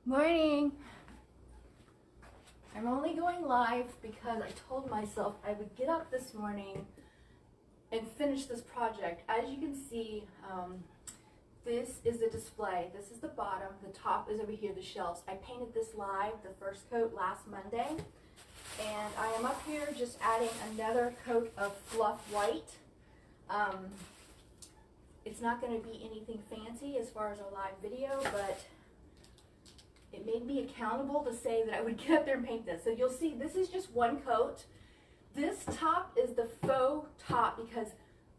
Morning. I'm only going live because I told myself I would get up this morning and finish this project. As you can see, this is the display. This is the bottom. The top is over here, the shelves. I painted this live, the first coat, last Monday. And I am up here just adding another coat of Fluff white. It's not going to be anything fancy as far as a live video, but it made me accountable to say that I would get up there and paint this. So you'll see this is just one coat. This top is the faux top because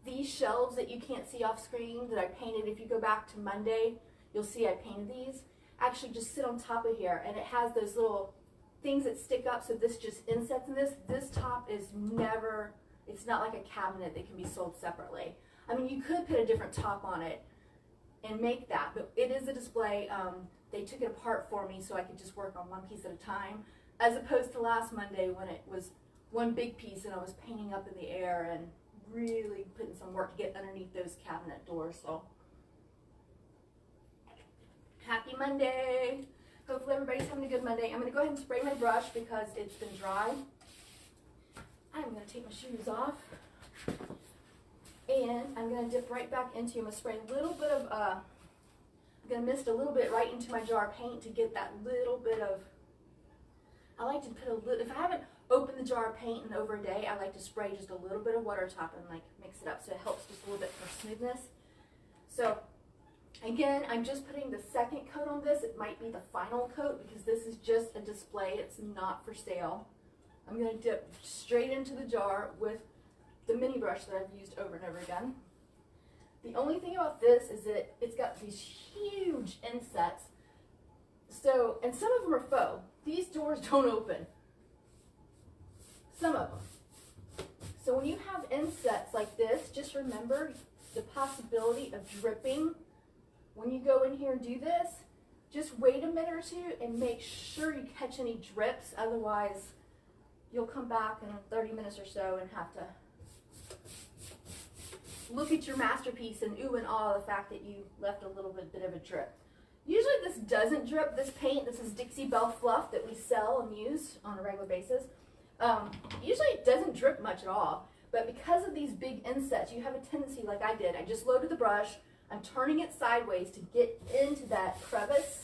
these shelves that you can't see off screen that I painted, if you go back to Monday, you'll see I painted these, actually just sit on top of here, and it has those little things that stick up, so this just insets in this. This top is never, it's not like a cabinet that can be sold separately. I mean, you could put a different top on it and make that, but it is a display. They took it apart for me so I could just work on one piece at a time, as opposed to last Monday when it was one big piece and I was painting up in the air and really putting some work to get underneath those cabinet doors. So happy Monday. Hopefully everybody's having a good Monday. I'm going to go ahead and spray my brush because it's been dry. I'm going to take my shoes off and I'm going to dip right back into, I'm going to spray a little bit of I'm going to mist a little bit right into my jar of paint to get that little bit of, I like to put a little, if I haven't opened the jar of paint in over a day, I like to spray just a little bit of water top and like mix it up so it helps just a little bit for smoothness. So again, I'm just putting the second coat on this. It might be the final coat because this is just a display. It's not for sale. I'm going to dip straight into the jar with the mini brush that I've used over and over again. The only thing about this is that it's got these huge insets. So, and some of them are faux. These doors don't open. Some of them. So when you have insets like this, just remember the possibility of dripping. When you go in here and do this, just wait a minute or two and make sure you catch any drips. Otherwise, you'll come back in 30 minutes or so and have to look at your masterpiece and ooh and ah the fact that you left a little bit of a drip. Usually this doesn't drip, this paint. This is Dixie Belle Fluff that we sell and use on a regular basis. Usually it doesn't drip much at all, but because of these big insets, you have a tendency, like I did. I just loaded the brush, I'm turning it sideways to get into that crevice,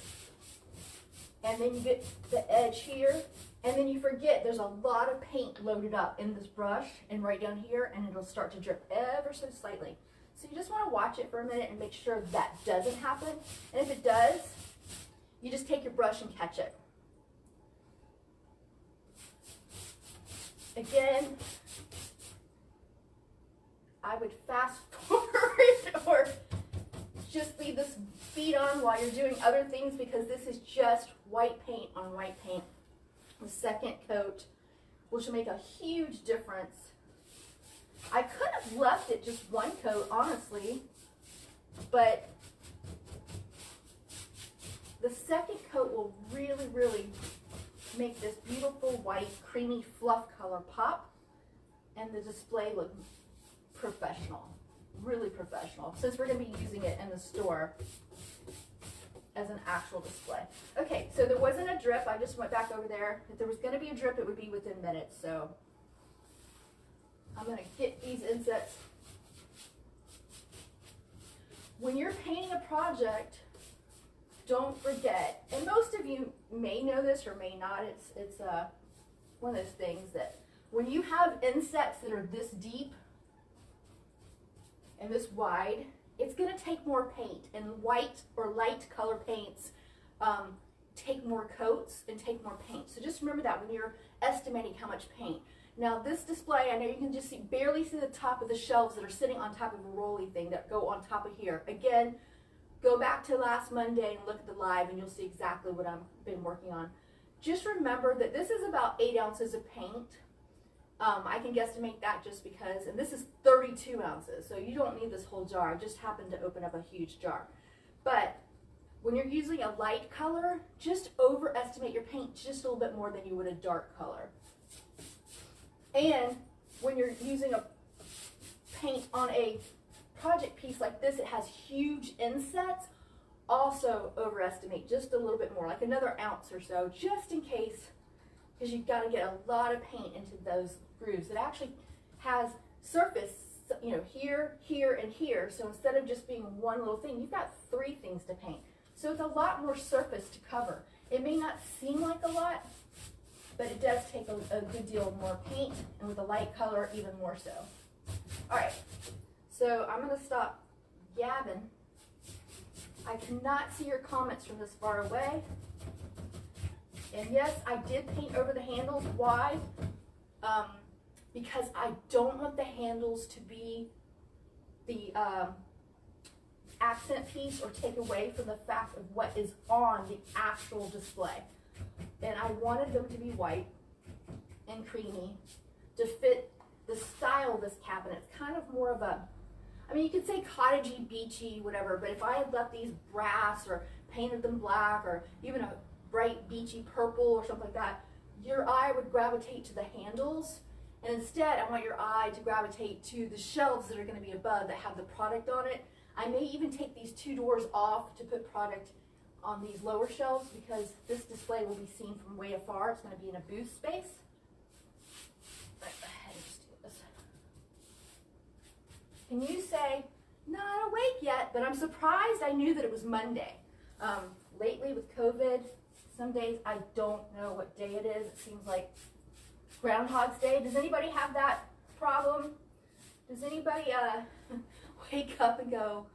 and then you get the edge here, and then you forget there's a lot of paint loaded up in this brush and right down here, and it'll start to drip ever so slightly. So you just want to watch it for a minute and make sure that doesn't happen. And if it does, you just take your brush and catch it. Again, I would fast forward or just leave this bead on while you're doing other things because this is just white paint on white paint. The second coat, which will make a huge difference. I could have left it just one coat, honestly, but the second coat will really, really make this beautiful white, creamy fluff color pop and the display look professional, really professional, since we're going to be using it in the store as an actual display. Okay, so there wasn't a drip. I just went back over there. If there was going to be a drip, it would be within minutes. So I'm going to get these insets. When you're painting a project, don't forget, and most of you may know this or may not, it's one of those things that when you have insets that are this deep and this wide, it's going to take more paint, and white or light color paints take more coats and take more paint. So just remember that when you're estimating how much paint. Now this display, I know you can just barely see the top of the shelves that are sitting on top of a rolly thing that go on top of here. Again, go back to last Monday and look at the live and you'll see exactly what I've been working on. Just remember that this is about 8 ounces of paint. I can guesstimate that just because, and this is 32 ounces, so you don't need this whole jar. I just happened to open up a huge jar. But when you're using a light color, just overestimate your paint just a little bit more than you would a dark color. And when you're using a paint on a project piece like this, it has huge insets. also overestimate just a little bit more, like another ounce or so, just in case, because you've got to get a lot of paint into those grooves. It actually has surface, you know, here, here, and here. So instead of just being one little thing, you've got 3 things to paint. So it's a lot more surface to cover. It may not seem like a lot, but it does take a good deal more paint, and with a light color, even more so. All right, so I'm going to stop gabbing. I cannot see your comments from this far away. And yes, I did paint over the handles. Why? Because I don't want the handles to be the accent piece or take away from the fact of what is on the actual display. And I wanted them to be white and creamy to fit the style of this cabinet. It's kind of more of a, I mean, you could say cottagey, beachy, whatever, but if I had left these brass or painted them black or even a bright beachy purple or something like that, your eye would gravitate to the handles. And instead, I want your eye to gravitate to the shelves that are going to be above that have the product on it. I may even take these 2 doors off to put product on these lower shelves because this display will be seen from way afar. It's going to be in a booth space. Right, let's do this. Can you say, not awake yet, but I'm surprised I knew that it was Monday. Lately with COVID, some days I don't know what day it is. It seems like Groundhog's Day. Does anybody have that problem? Does anybody wake up and go,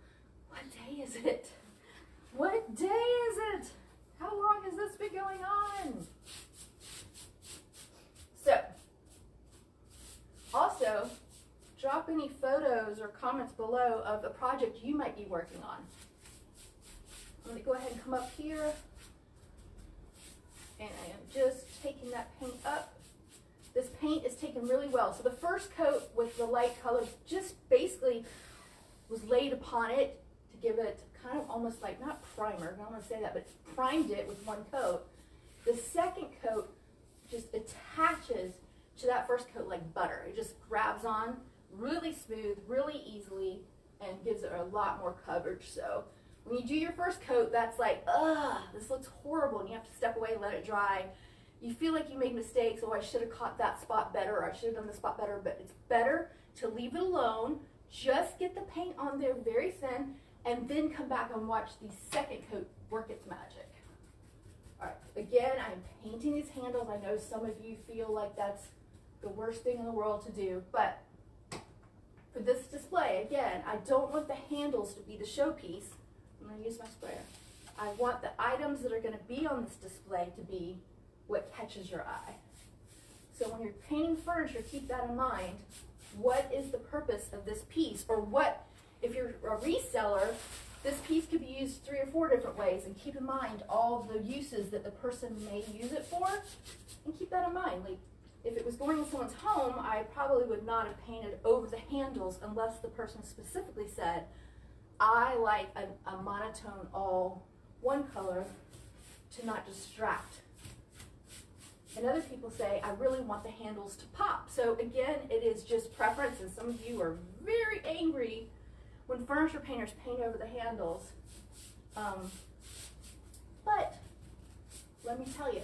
what day is it? What day is it? How long has this been going on? So, also, drop any photos or comments below of a project you might be working on. I'm going to go ahead and come up here, and I am just taking that paint up. This paint is taken really well. So the first coat with the light colors just basically was laid upon it to give it kind of almost like, not primer, I don't want to say that, but primed it with one coat. The second coat just attaches to that first coat like butter. It just grabs on really smooth, really easily, and gives it a lot more coverage. So when you do your first coat, that's like, ugh, this looks horrible, and you have to step away and let it dry. You feel like you made mistakes. Oh, I should have caught that spot better, or I should have done the spot better, but it's better to leave it alone, just get the paint on there very thin, and then come back and watch the second coat work its magic. All right, again, I'm painting these handles. I know some of you feel like that's the worst thing in the world to do, but for this display, again, I don't want the handles to be the showpiece. I'm going to use my sprayer. I want the items that are going to be on this display to be what catches your eye. So when you're painting furniture, keep that in mind. What is the purpose of this piece? Or what, if you're a reseller, this piece could be used 3 or 4 different ways, and keep in mind all the uses that the person may use it for, and keep that in mind. Like, if it was going in someone's home, I probably would not have painted over the handles unless the person specifically said, I like a monotone all one color to not distract. And other people say, I really want the handles to pop. So again, it is just preference, and some of you are very angry when furniture painters paint over the handles. But let me tell you,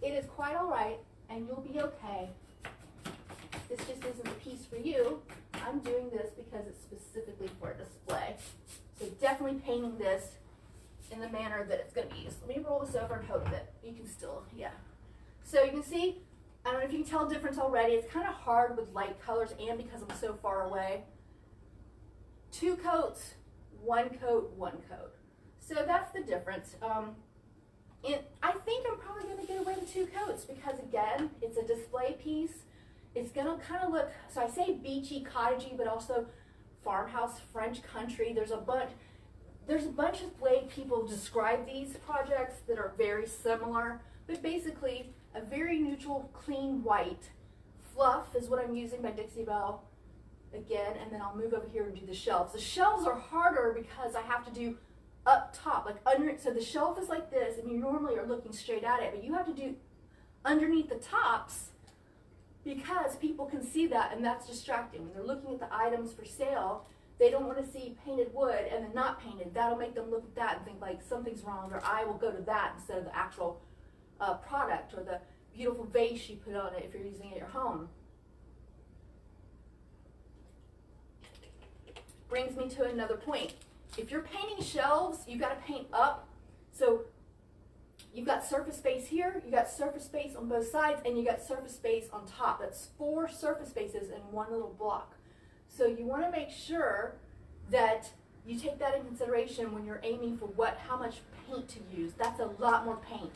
it is quite all right, and you'll be okay. This just isn't the piece for you. I'm doing this because it's specifically for a display. So definitely painting this in the manner that it's going to be used. Let me roll this over and hold it. You can still, yeah. So you can see, I don't know if you can tell the difference already. It's kind of hard with light colors, and because I'm so far away. 2 coats, 1 coat, 1 coat. So that's the difference. And I think I'm probably going to get away with 2 coats because, again, it's a display piece. It's going to kind of look, so I say beachy, cottagey, but also farmhouse, French country. There's a bunch of way people describe these projects that are very similar, but basically a very neutral, clean white. Fluff is what I'm using by Dixie Belle. Again, and then I'll move over here and do the shelves. The shelves are harder because I have to do up top, like under, so the shelf is like this, and you normally are looking straight at it, but you have to do underneath the tops because people can see that, and that's distracting. When they're looking at the items for sale, They don't want to see painted wood and then not painted. That'll make them look at that and think like something's wrong. Their eye will go to that instead of the actual product or the beautiful vase you put on it if you're using it at your home. Brings me to another point. If you're painting shelves, you've got to paint up. So you've got surface space here, you got surface space on both sides, and you got surface space on top. That's 4 surface spaces in one little block. So you want to make sure that you take that in consideration when you're aiming for how much paint to use. That's a lot more paint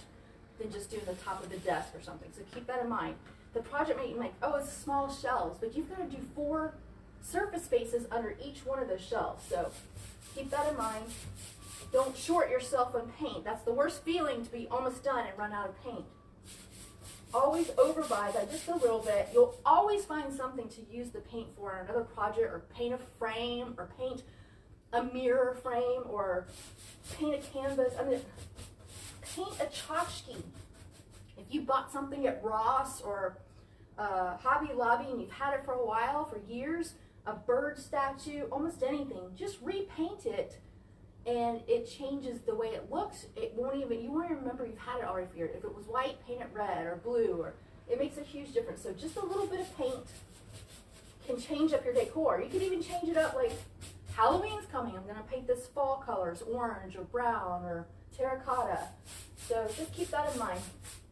than just doing the top of the desk or something. So keep that in mind. The project may be like, oh, it's small shelves, but you've got to do 4 surface spaces under each one of those shelves. So keep that in mind. Don't short yourself on paint. That's the worst feeling, to be almost done and run out of paint. Always overbuy by just a little bit. You'll always find something to use the paint for on another project, or paint a frame, or paint a mirror frame, or paint a canvas. I mean, paint a tchotchke. If you bought something at Ross or Hobby Lobby and you've had it for a while, for years, a bird statue, almost anything, just repaint it. And it changes the way it looks. You won't even remember you've had it already for years. If it was white, paint it red or blue, or it makes a huge difference. So just a little bit of paint can change up your decor. You can even change it up, like Halloween's coming. I'm gonna paint this fall colors, orange or brown or terracotta. So just keep that in mind.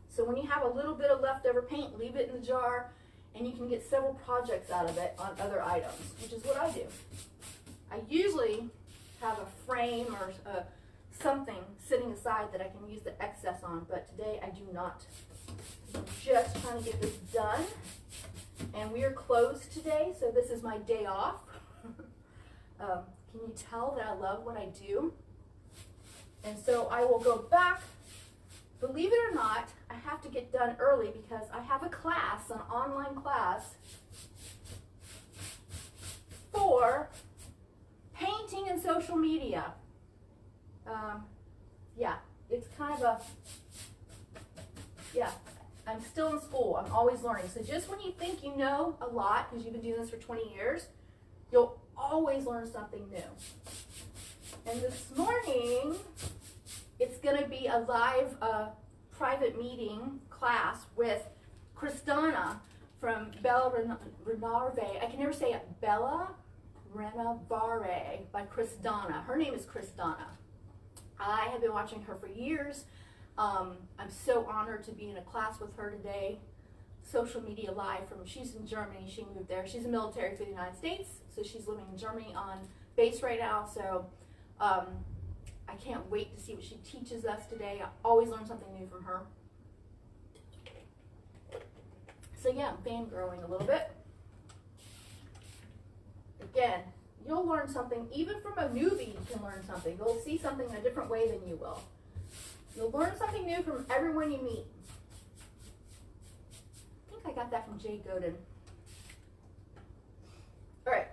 So when you have a little bit of leftover paint, leave it in the jar, and you can get several projects out of it on other items, which is what I do. I usually have a frame or something sitting aside that I can use the excess on, but today I do not. I'm just trying to get this done, and we are closed today, so this is my day off. Can you tell that I love what I do? And so I will go back. Believe it or not, I have to get done early because I have a class, an online class for painting and social media. Yeah, it's kind of I'm still in school. I'm always learning. So just when you think you know a lot, because you've been doing this for 20 years, you'll always learn something new. And this morning, it's going to be a live private meeting class with Kristana from Bella Renarve. I can never say it. Bella Renavare by Kristana. Her name is Kristana. I have been watching her for years. I'm so honored to be in a class with her today. Social media live she's in Germany. She moved there. She's in the military for the United States, so she's living in Germany on base right now. So I can't wait to see what she teaches us today. I always learn something new from her. So yeah, I'm fangirling a little bit. Again, you'll learn something. Even from a newbie, you can learn something. You'll see something in a different way than you will. You'll learn something new from everyone you meet. I think I got that from Jay Godin. All right.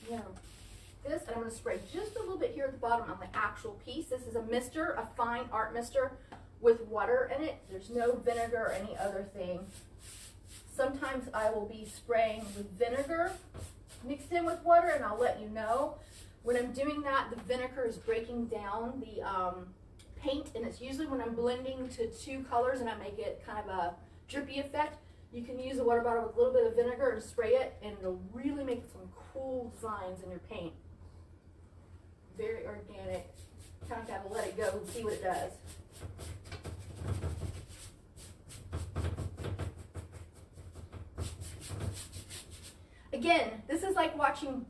Yeah. This, and I'm going to spray just a little bit here at the bottom on the actual piece. This is a mister, a fine art mister with water in it. There's no vinegar or any other thing. Sometimes I will be spraying with vinegar mixed in with water, and I'll let you know. When I'm doing that, the vinegar is breaking down the paint, and it's usually when I'm blending to 2 colors and I make it kind of a drippy effect. You can use a water bottle with a little bit of vinegar and spray it, and it'll really make some cool designs in your paint. Very organic. Kind of gotta let it go and see what it does. Again, this is like watching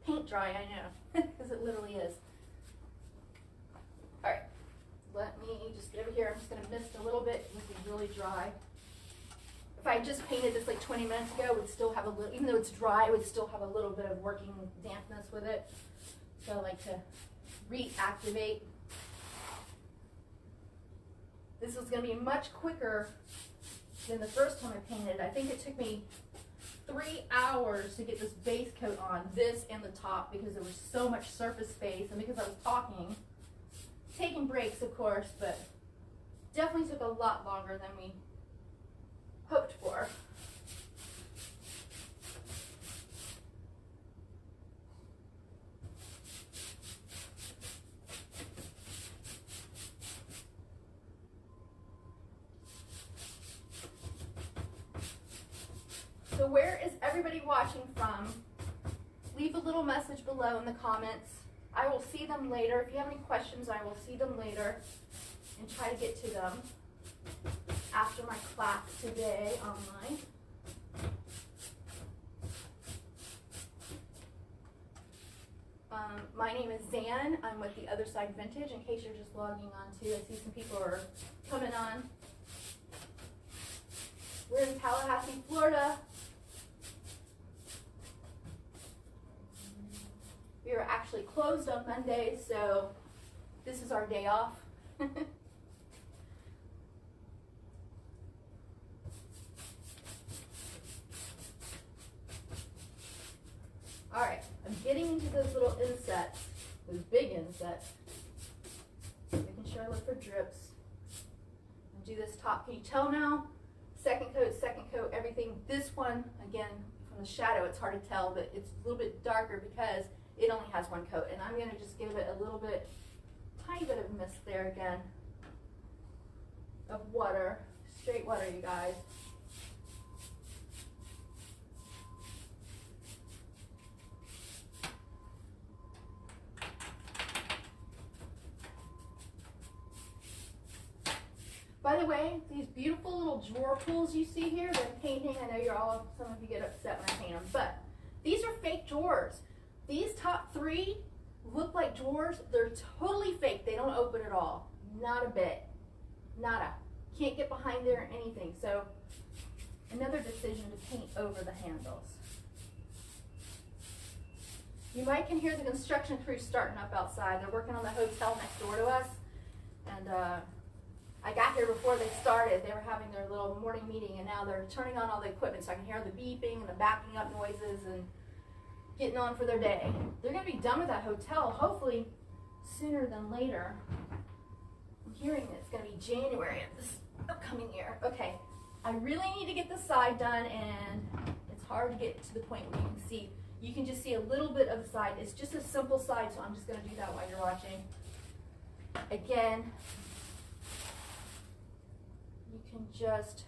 paint dry, I know, because it literally is. All right, let me just get over here. I'm just going to mist a little bit. This is really dry. If I just painted this like 20 minutes ago, it would still have a little, even though it's dry, it would still have a little bit of working dampness with it. So I like to reactivate. This is going to be much quicker than the first time I painted. I think it took me 3 hours to get this base coat on, this and the top, because there was so much surface space, and because I was talking, taking breaks of course, but definitely took a lot longer than we hoped for. So where is everybody watching from? Leave a little message below in the comments. I will see them later. If you have any questions, I will see them later and try to get to them after my class today online. My name is Zan. I'm with The Other Side Vintage, in case you're just logging on too. I see some people are coming on. We're in Tallahassee, Florida. We are actually closed on Monday, so this is our day off. All right, I'm getting into those little insets, those big insets. Making sure I look for drips. And do this top. Can you tell now? Second coat, everything. This one, again, from the shadow, it's hard to tell, but it's a little bit darker because it only has one coat. And I'm going to just give it a little bit, tiny bit of mist there again, of water, straight water, you guys. By the way, these beautiful little drawer pulls you see here, they're painting. I know some of you get upset when I paint them, but these are fake drawers. These top three look like drawers. They're totally fake. They don't open at all. Not a bit. Nada. Can't get behind there or anything. So another decision to paint over the handles. You might can hear the construction crew starting up outside. They're working on the hotel next door to us. And I got here before they started. They were having their little morning meeting, and now they're turning on all the equipment so I can hear the beeping and the backing up noises and getting on for their day. They're going to be done with that hotel hopefully sooner than later. I'm hearing it's going to be January of this upcoming year. Okay, I really need to get the side done, and it's hard to get to the point where you can see. You can just see a little bit of the side. It's just a simple side, so I'm just going to do that while you're watching. Again, you can just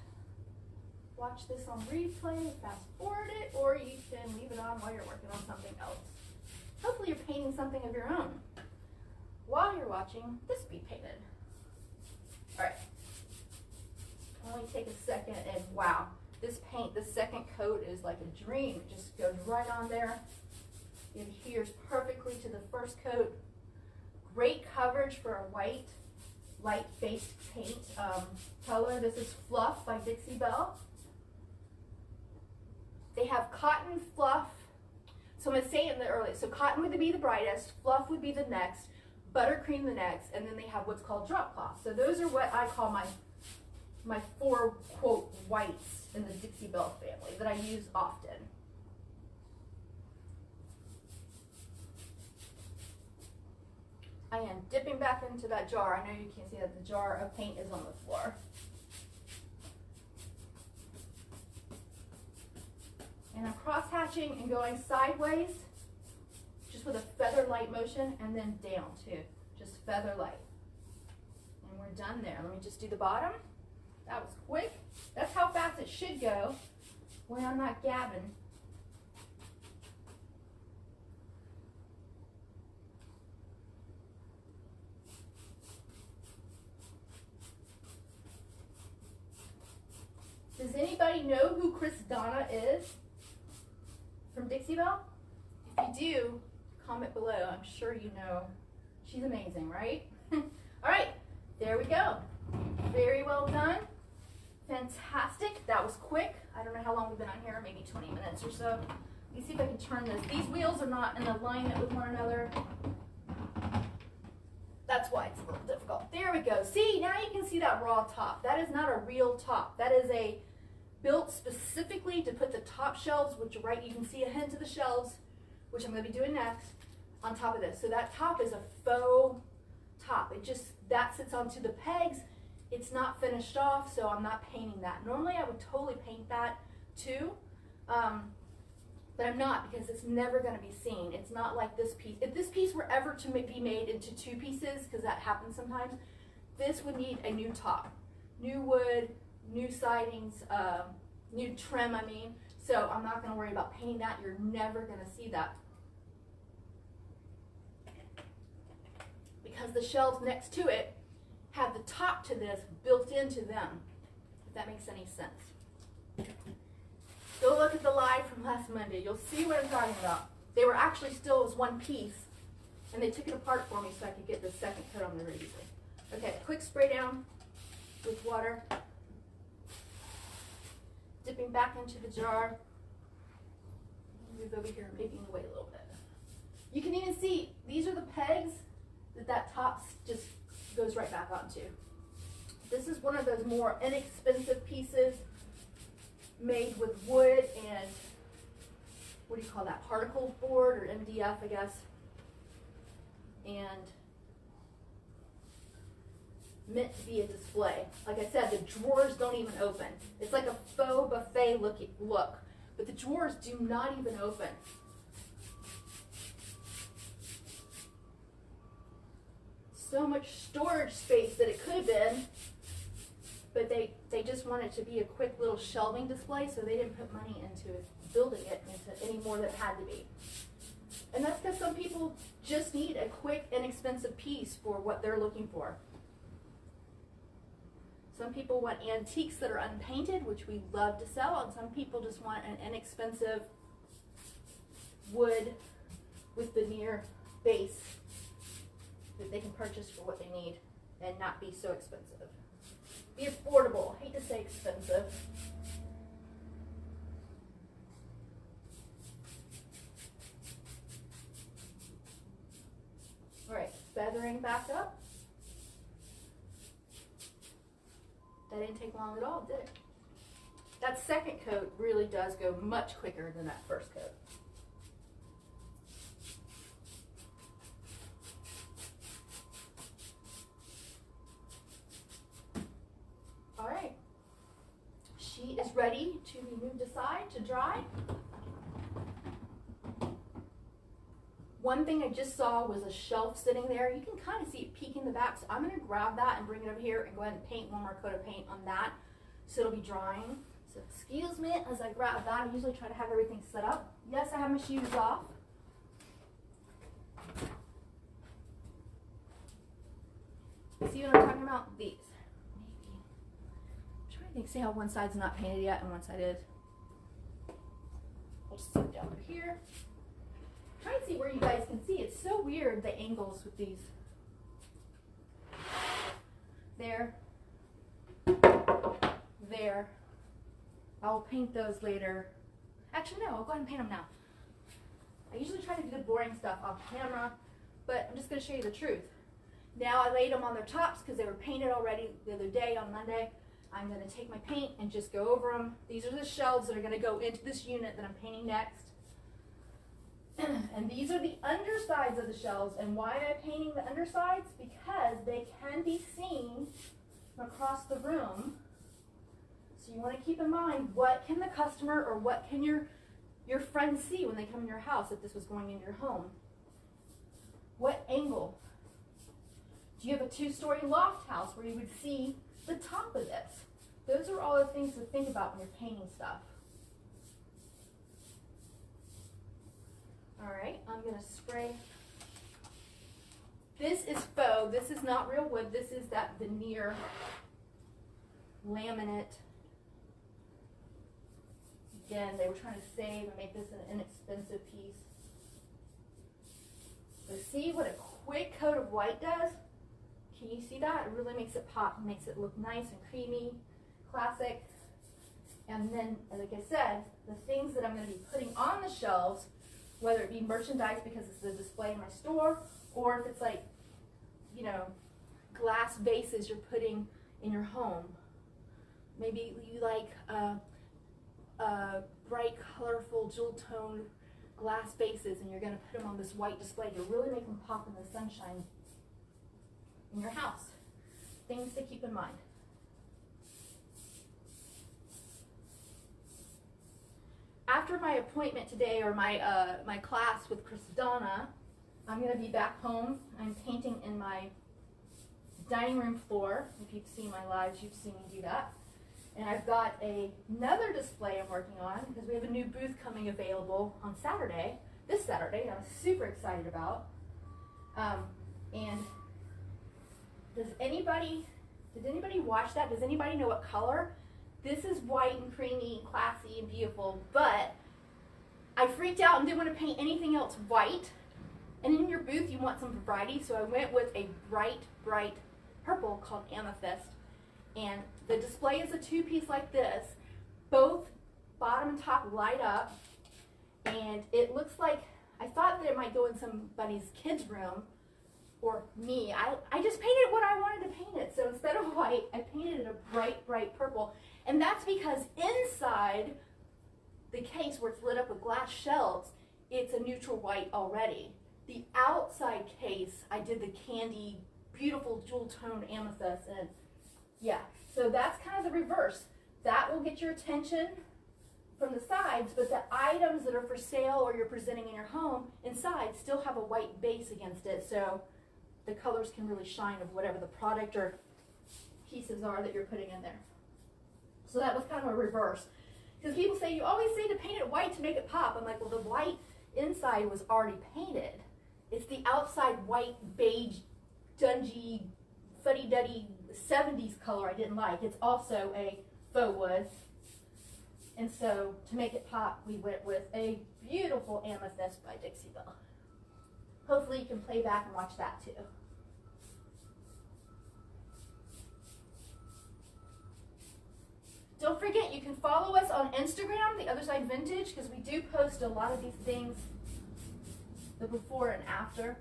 watch this on replay, fast forward it, or you can leave it on while you're working on something else. Hopefully you're painting something of your own while you're watching this be painted. All right, only take a second, and wow, this paint, the second coat is like a dream. It just goes right on there. It adheres perfectly to the first coat. Great coverage for a white, light-based paint color. This is Fluff by Dixie Belle. They have cotton, fluff. So I'm going to say it in the early. So cotton would be the brightest, fluff would be the next, buttercream the next, and then they have what's called drop cloth. So those are what I call my four, quote, whites in the Dixie Belle family that I use often. I am dipping back into that jar. I know you can't see that the jar of paint is on the floor. And I'm cross-hatching and going sideways, just with a feather light motion, and then down too, just feather light. And we're done there. Let me just do the bottom. That was quick. That's how fast it should go when I'm not gabbing. Does anybody know who Chris Donna is from Dixie Belle? If you do, comment below. I'm sure you know. She's amazing, right? All right, there we go. Very well done. Fantastic. That was quick. I don't know how long we've been on here, maybe 20 minutes or so. Let me see if I can turn this. These wheels are not in alignment with one another. That's why it's a little difficult. There we go. See, now you can see that raw top. That is not a real top. That is a built specifically to put the top shelves, which right, you can see a hint of the shelves, which I'm going to be doing next, on top of this. So that top is a faux top. It just, that sits onto the pegs, It's not finished off, so I'm not painting that. Normally I would totally paint that too, but I'm not, because it's never going to be seen. It's not like this piece. If this piece were ever to be made into two pieces, because that happens sometimes, this would need a new top, new wood, new sidings, new trim, I mean. So I'm not going to worry about painting that. You're never going to see that, because the shelves next to it have the top to this built into them, if that makes any sense. Go look at the live from last Monday. You'll see what I'm talking about. They were actually still as one piece, and they took it apart for me so I could get the second coat on there really easily. Okay, quick spray down with water. Dipping back into the jar. Move over here, making the way a little bit. You can even see, these are the pegs that top just goes right back onto. This is one of those more inexpensive pieces made with wood and, what do you call that, particle board, or MDF, I guess. And meant to be a display. Like I said, the drawers don't even open. It's like a faux buffet look, but the drawers do not even open. So much storage space that it could have been, but they just wanted to be a quick little shelving display, so they didn't put money into building it into any more than it had to be. And that's because some people just need a quick, inexpensive piece for what they're looking for. Some people want antiques that are unpainted, which we love to sell, and some people just want an inexpensive wood with veneer base that they can purchase for what they need and not be so expensive. Be affordable. I hate to say expensive. All right, feathering back up. That didn't take long at all, did it? That second coat really does go much quicker than that first coat. All right, she is ready to be moved aside to dry. One thing I just saw was a shelf sitting there. You can kind of see it peeking the back, so I'm going to grab that and bring it over here and go ahead and paint one more coat of paint on that so it'll be drying. So excuse me as I grab that. I usually try to have everything set up. Yes, I have my shoes off. See what I'm talking about? These. See how one side's not painted yet and one side is. I'll just sit down over here. Try and see where you guys can see. It's so weird, the angles with these. There. There. I'll paint those later. Actually, no, I'll go ahead and paint them now. I usually try to do the boring stuff off camera, but I'm just going to show you the truth. Now I laid them on their tops because they were painted already the other day on Monday. I'm going to take my paint and just go over them. These are the shelves that are going to go into this unit that I'm painting next. And these are the undersides of the shelves. And why am I painting the undersides? Because they can be seen from across the room. So you want to keep in mind, what can the customer or what can your friends see when they come in your house if this was going in your home? What angle? Do you have a 2-story loft house where you would see the top of this? Those are all the things to think about when you're painting stuff. All right, I'm going to spray. This is faux. This is not real wood. This is that veneer laminate. Again, they were trying to save and make this an inexpensive piece. But see what a quick coat of white does? Can you see that? It really makes it pop, makes it look nice and creamy, classic. And then, like I said, the things that I'm going to be putting on the shelves, whether it be merchandise because it's a display in my store, or if it's like, you know, glass vases you're putting in your home. Maybe you like bright, colorful, jewel-toned glass vases, and you're going to put them on this white display to really make them pop in the sunshine in your house. Things to keep in mind. after my appointment today, or my my class with Christina, I'm going to be back home. I'm painting in my dining room floor. If you've seen my lives, you've seen me do that. And I've got another display I'm working on because we have a new booth coming available on Saturday, this Saturday, I'm super excited about. And did anybody watch that? Does anybody know what color? This is white and creamy and classy and beautiful, but I freaked out and didn't want to paint anything else white. And in your booth, you want some variety, so I went with a bright, bright purple called Amethyst. And the display is a two-piece like this. Both bottom and top light up, and it looks like, I thought that it might go in somebody's kid's room, or me. I just painted what I wanted to paint it. So instead of white, I painted it a bright, bright purple. And that's because inside the case where it's lit up with glass shelves, it's a neutral white already. The outside case, I did the candy, beautiful jewel tone amethyst, and yeah, so that's kind of the reverse. That will get your attention from the sides, but the items that are for sale or you're presenting in your home inside still have a white base against it, so the colors can really shine of whatever the product or pieces are that you're putting in there. So that was kind of a reverse. Because people say, you always say to paint it white to make it pop. I'm like, well, the white inside was already painted. It's the outside white, beige, dungy, fuddy-duddy 70s color I didn't like. It's also a faux wood. And so to make it pop, we went with a beautiful Amethyst by Dixie Belle. Hopefully you can play back and watch that too. Don't forget, you can follow us on Instagram, The Other Side Vintage, because we do post a lot of these things, the before and after.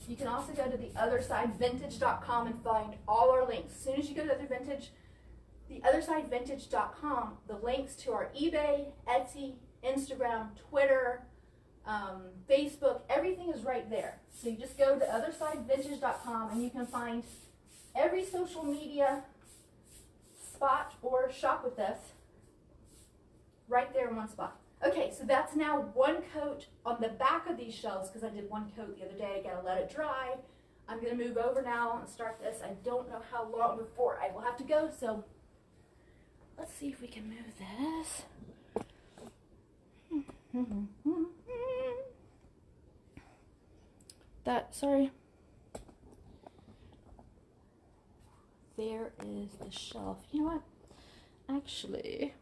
You can also go to theothersidevintage.com and find all our links. As soon as you go to theothersidevintage.com, the links to our eBay, Etsy, Instagram, Twitter, Facebook, everything is right there. So you just go to theothersidevintage.com and you can find every social media spot or shop with us right there in one spot. Okay, so that's now one coat on the back of these shelves because I did one coat the other day. I gotta let it dry. I'm gonna move over now and start this. I don't know how long before I will have to go, so let's see if we can move this. Sorry. There is the shelf. You know what? Actually,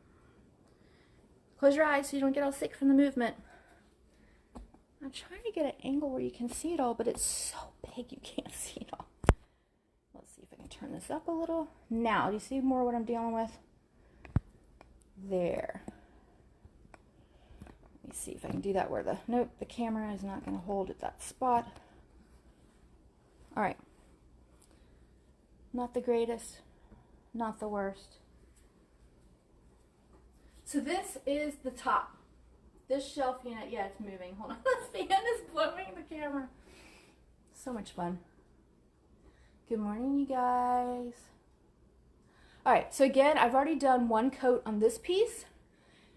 close your eyes so you don't get all sick from the movement. I'm trying to get an angle where you can see it all, but it's so big you can't see it all. Let's see if I can turn this up a little. Now, do you see more what I'm dealing with? There. Let me see if I can do that where nope, the camera is not going to hold at that spot. All right. Not the greatest, not the worst. So this is the top. This shelf unit, yeah, it's moving. Hold on, the fan is blowing the camera. So much fun. Good morning, you guys. All right, so again, I've already done one coat on this piece.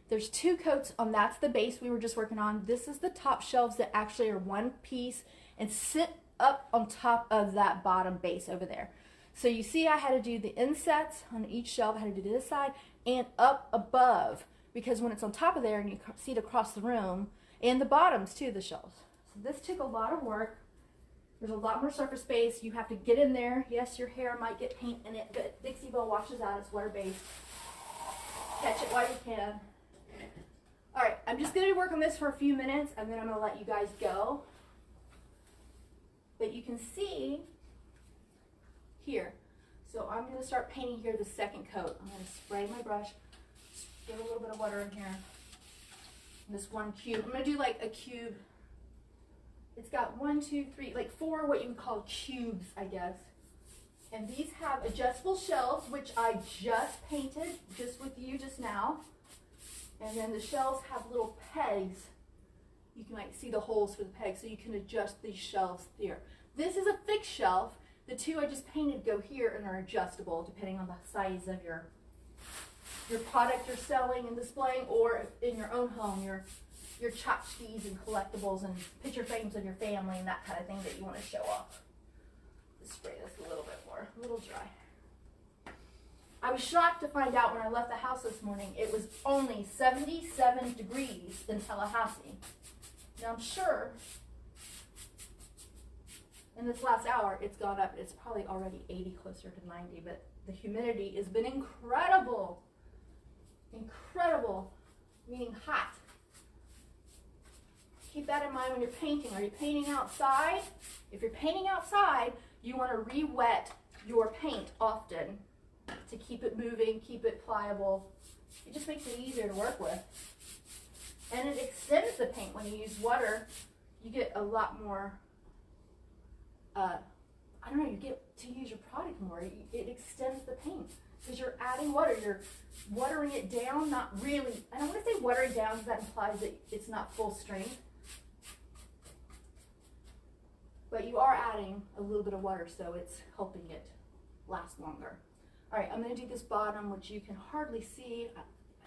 There's two coats on, that's the base we were just working on. This is the top shelves that actually are one piece and sit up on top of that bottom base over there. So you see I had to do the insets on each shelf, I had to do this side and up above, because when it's on top of there and you see it across the room, and the bottoms too, the shelves. So this took a lot of work. There's a lot more surface space. You have to get in there. Yes, your hair might get paint in it, but Dixie Belle washes out, it's water-based. Catch it while you can. All right, I'm just gonna work on this for a few minutes and then I'm gonna let you guys go. But you can see here. So I'm going to start painting here the second coat. I'm going to spray my brush, get a little bit of water in here. And this one cube. I'm going to do like a cube. It's got 1, 2, 3, like 4 what you would call cubes, I guess. And these have adjustable shelves, which I just painted just with you just now. And then the shelves have little pegs. You can like see the holes for the pegs, so you can adjust these shelves here. This is a fixed shelf. The two I just painted go here and are adjustable depending on the size of your your product you're selling and displaying, or in your own home, your tchotchkes and collectibles and picture frames of your family and that kind of thing that you want to show off. Let's spray this a little bit more, a little dry. I was shocked to find out when I left the house this morning, it was only 77 degrees in Tallahassee. Now I'm sure in this last hour it's gone up. It's probably already 80, closer to 90, but the humidity has been incredible. Incredible, meaning hot. Keep that in mind when you're painting. Are you painting outside? If you're painting outside, you want to re-wet your paint often to keep it moving, keep it pliable. It just makes it easier to work with. And it extends the paint. When you use water, you get a lot more, you get to use your product more. It extends the paint because you're adding water. You're watering it down, not really. I don't want to say watering down because that implies that it's not full strength. But you are adding a little bit of water, so it's helping it last longer. All right, I'm going to do this bottom, which you can hardly see.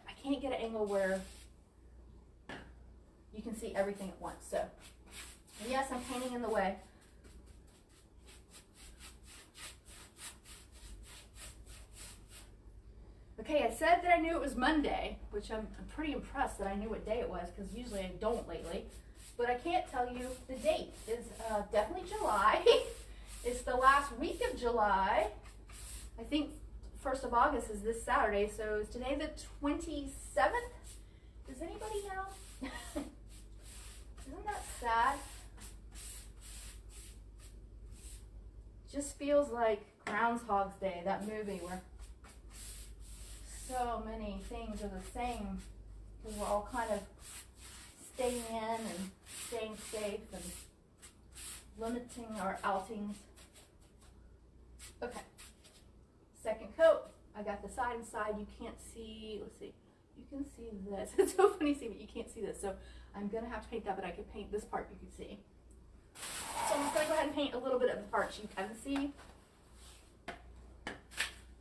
I can't get an angle where you can see everything at once. So, and yes, I'm painting in the way. Okay, I said that I knew it was Monday, which I'm pretty impressed that I knew what day it was, because usually I don't lately. But I can't tell you the date. It's definitely July. It's the last week of July. I think 1st of August is this Saturday, so is today the 27th? Does anybody know? Isn't that sad? Just feels like Groundhog's Day, that movie where so many things are the same because we're all kind of staying in and staying safe and limiting our outings. Okay. Second coat. I got the side and side. You can't see, let's see. You can see this. It's so funny to see, but you can't see this. So I'm going to have to paint that, but I could paint this part you can see. So I'm just going to go ahead and paint a little bit of the parts you can see.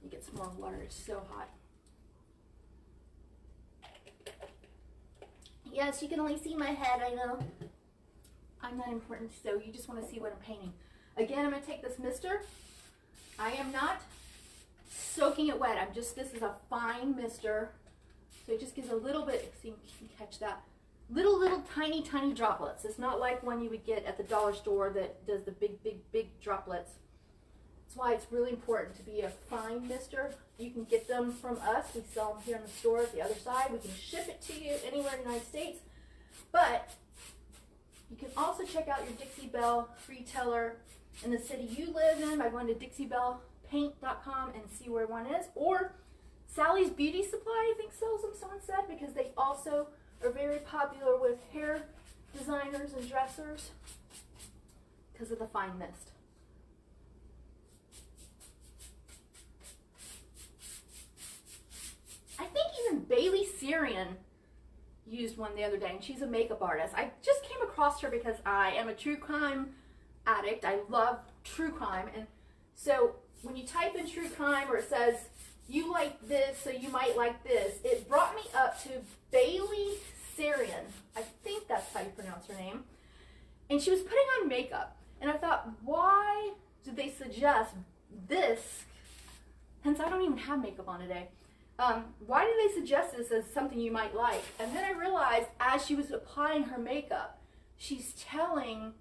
You get some more water. It's so hot. Yes, you can only see my head, I know. I'm not important, so you just want to see what I'm painting. Again, I'm going to take this mister. I am not soaking it wet. This is a fine mister. So it just gives a little bit, so you can catch that. Little tiny droplets. It's not like one you would get at the dollar store that does the big droplets. That's why it's really important to be a fine mister. You can get them from us. We sell them here in the store at the other side. We can ship it to you anywhere in the United States. But you can also check out your Dixie Belle retailer in the city you live in by going to DixieBellePaint.com and see where one is. Or Sally's Beauty Supply, I think, sells them, someone said, because they also are very popular with hair designers and dressers because of the fine mist. I think even Bailey Syrian used one the other day, and she's a makeup artist. I just came across her because I am a true crime addict. I love true crime, and so when you type in true crime or it says you like this, so you might like this, it brought me up to Bailey Syrian. I think that's how you pronounce her name. And she was putting on makeup, and I thought, why did they suggest this? Hence, I don't even have makeup on today. Why did they suggest this as something you might like? And then I realized as she was applying her makeup, she's telling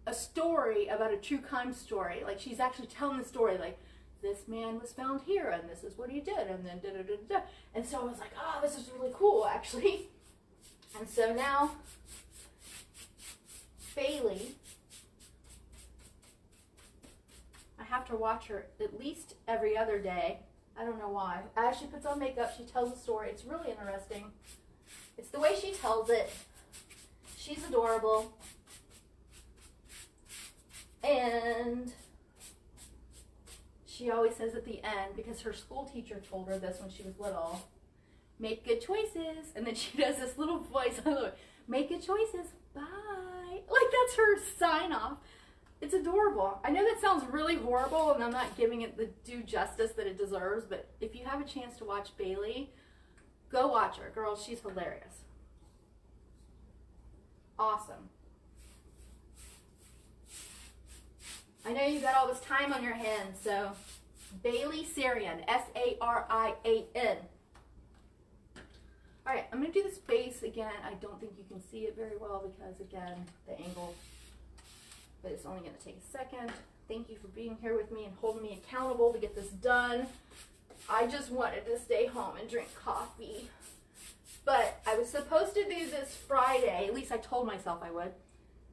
a story about a true crime story. Like, she's actually telling the story, like, this man was found here and this is what he did, and then da-da-da-da. And so I was like, oh, this is really cool, actually. And so now Bailey, I have to watch her at least every other day. I don't know why. As she puts on makeup, she tells a story. It's really interesting. It's the way she tells it. She's adorable. And she always says at the end, because her school teacher told her this when she was little, make good choices. And then she does this little voice. I love it. Make good choices. Bye. Like, that's her sign off. It's adorable. I know that sounds really horrible and I'm not giving it the due justice that it deserves, but if you have a chance to watch Bailey, Go watch her. Girl, she's hilarious. Awesome. I know you got all this time on your hands, so Bailey Sarian, S-A-R-I-A-N. All right, I'm going to do this base again. I don't think you can see it very well because, again, the angle, but it's only going to take a second. Thank you for being here with me and holding me accountable to get this done. I just wanted to stay home and drink coffee, but I was supposed to do this Friday. At least I told myself I would.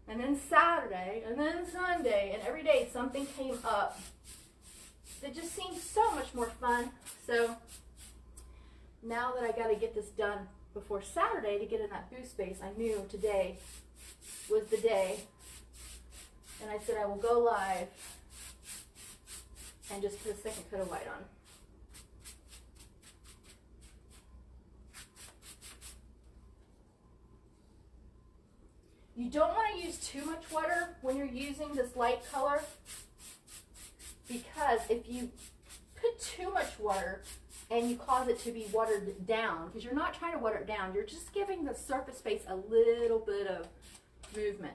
And then Saturday, and then Sunday, and every day something came up that just seemed so much more fun. So now that I got to get this done before Saturday to get in that booth space, I knew today was the day. And I said I will go live and just put a second coat of white on. You don't want to use too much water when you're using this light color, because if you put too much water and you cause it to be watered down, because you're not trying to water it down, you're just giving the surface space a little bit of movement.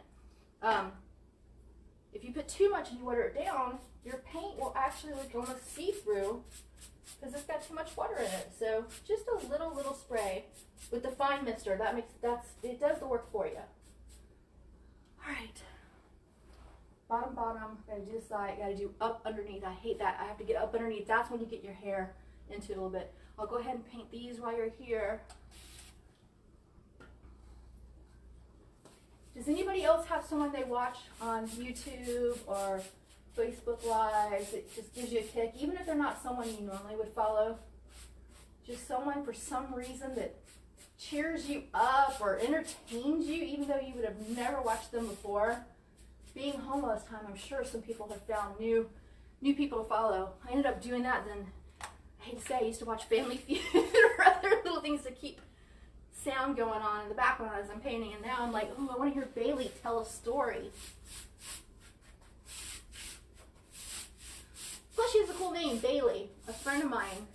If you put too much and you water it down, your paint will actually look almost see-through because it's got too much water in it. So just a little spray with the fine mister. It does the work for you. All right, bottom, gotta do the side, gotta do up underneath. I hate that. I have to get up underneath. That's when you get your hair into it a little bit. I'll go ahead and paint these while you're here. Does anybody else have someone they watch on YouTube or Facebook Live that just gives you a kick, even if they're not someone you normally would follow? Just someone for some reason that cheers you up or entertains you, even though you would have never watched them before. Being home all this time, I'm sure some people have found new people to follow. I ended up doing that. Then I hate to say, I used to watch Family Feud or other little things to keep sound going on in the background as I'm painting. And now I'm like, oh, I want to hear Bailey tell a story. Plus, she has a cool name, Bailey. A friend of mine,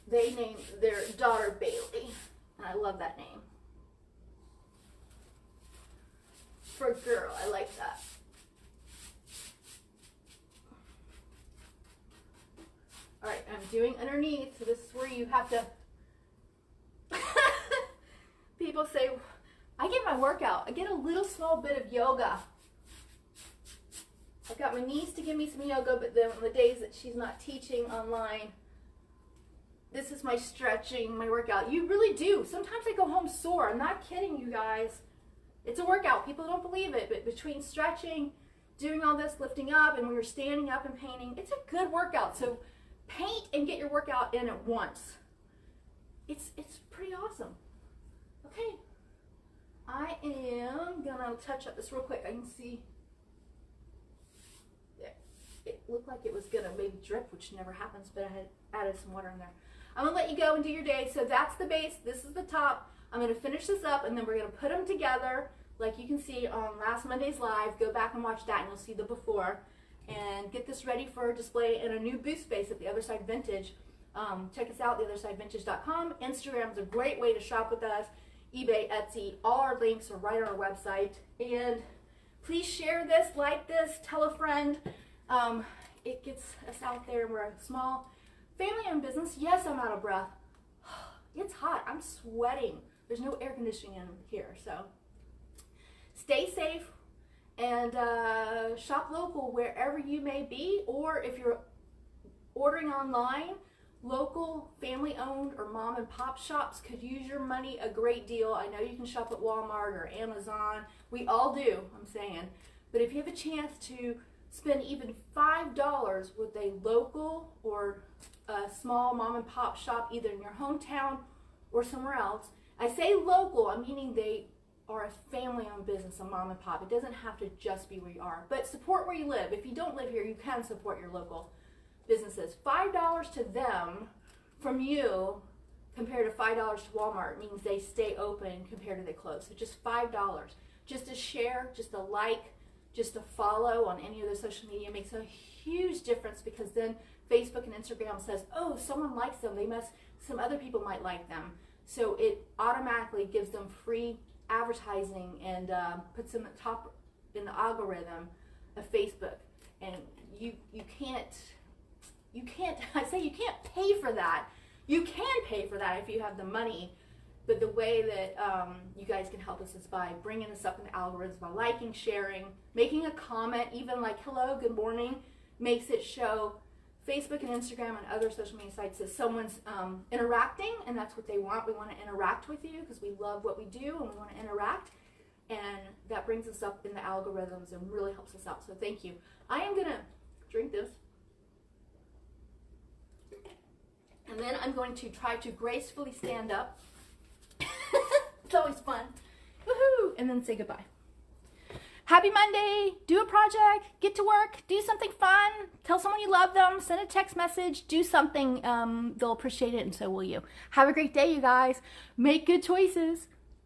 they named their daughter Bailey, and I love that name. For a girl, I like that. All right, I'm doing underneath, so this is where you have to, people say, I get my workout, I get a little small bit of yoga. I've got my niece to give me some yoga, but then on the days that she's not teaching online, this is my stretching, my workout. You really do. Sometimes I go home sore. I'm not kidding you guys. It's a workout. People don't believe it, but between stretching, doing all this, lifting up, and when you're standing up and painting, it's a good workout. So paint and get your workout in at once. It's pretty awesome. Okay. I am gonna touch up this real quick. I can see it looked like it was gonna maybe drip, which never happens, but I had added some water in there. I'm gonna let you go and do your day. So that's the base, this is the top. I'm gonna finish this up and then we're gonna put them together like you can see on last Monday's live. Go back and watch that and you'll see the before. And get this ready for display in a new booth space at The Other Side Vintage. Check us out, theothersidevintage.com. Instagram's a great way to shop with us. eBay, Etsy, all our links are right on our website. And please share this, like this, tell a friend. It gets us out there. We're a small family-owned business. Yes, I'm out of breath. It's hot. I'm sweating. There's no air conditioning in here, so stay safe and shop local wherever you may be, or if you're ordering online, local family-owned or mom and pop shops could use your money a great deal. I know you can shop at Walmart or Amazon. We all do, I'm saying. But if you have a chance to spend even $5 with a local or a small mom and pop shop, either in your hometown or somewhere else. I say local, I'm meaning they are a family-owned business, a mom and pop. It doesn't have to just be where you are, but support where you live. If you don't live here, you can support your local businesses. $5 to them from you compared to $5 to Walmart means they stay open compared to they close. So just $5. Just a share, just a like, just a follow on any of the social media makes a huge difference, because then Facebook and Instagram says, oh, someone likes them, some other people might like them. So it automatically gives them free advertising and puts them at top in the algorithm of Facebook. And you can't I say you can't pay for that. You can pay for that if you have the money, but the way that you guys can help us is by bringing us up in the algorithms, by liking, sharing, making a comment, even like hello, good morning, makes it show Facebook and Instagram and other social media sites that someone's interacting, and that's what they want. We want to interact with you because we love what we do and we want to interact, and that brings us up in the algorithms and really helps us out. So thank you. I am going to drink this, and then I'm going to try to gracefully stand up. It's always fun. Woohoo! And then say goodbye. Happy Monday. Do a project. Get to work. Do something fun. Tell someone you love them. Send a text message. Do something. They'll appreciate it, and so will you. Have a great day, you guys. Make good choices.